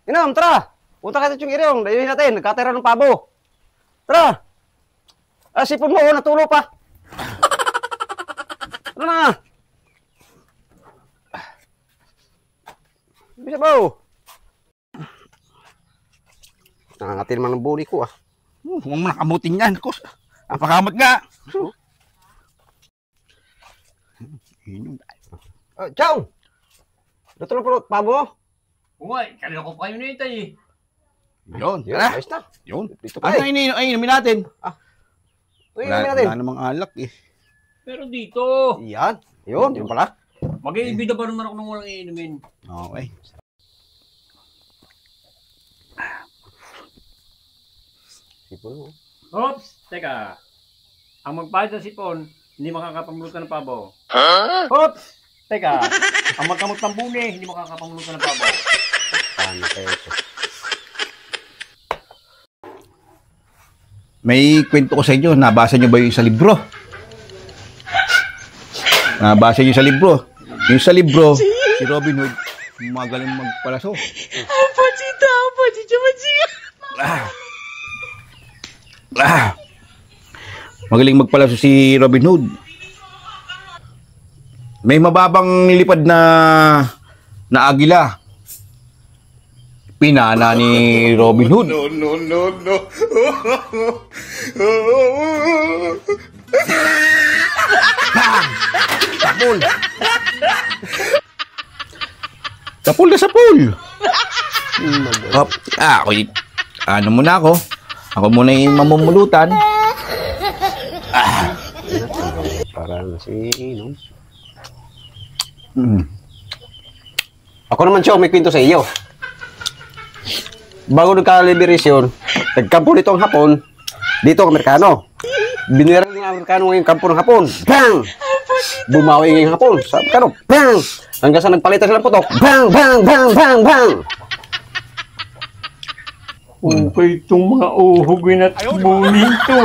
Inom, tara! Punta ka sa Chungirong, dayuhin natin, nagkatira ng pabo. Tara! Sipon mo, natulo pa. Ano na? Bisa ba? Nangangatin naman ng buli ko Huwag mo nakamutin yan. Ang pakamot nga. Chong! Dito na po, pabo mo. Uy, kanina ko pa yun ito eh. Yun, Ayos na. Yun. Dito pa Ano inumin natin? Wala namang alak eh. Pero dito, Yan. Yun pala. mag-iibida pa naman ako nung walang iinumin. Okay. Sipon mo. Oops! Teka. Ang magpahid ng sipon, hindi makakapangluto ng pabo. Oops! Teka. Ang magkamot ng buni, hindi makakapangluto ng pabo. Paano kayo ito? May kwento ko sa inyo. Nabasa nyo ba yung sa libro? Nabasa nyo sa libro? Yung sa libro, si Robin Hood, magaling magpalaso. Magaling magpalaso si Robin Hood. May mababang nilipad na agila. Pinana ni Robin Hood. No. Sapul. Sapul na sapul. Hop. Ano muna ako? Ako muna yung mamumulutan. Parang si Inom. Ako naman siya, may kwento sa iyo. Bago nagka-liberasyon, nagkampo dito ang Hapon, dito ang Amerikano. Binira ng Amerikano ngayong kampo ng Hapon. Bang! Bumawi ngayong Hapon sa Amerikano. Bang! Hanggang sa nagpalitan sila ng putok. Bang! Bang! Bang! Bang! Bang! Okay, itong mga uhugin at buling to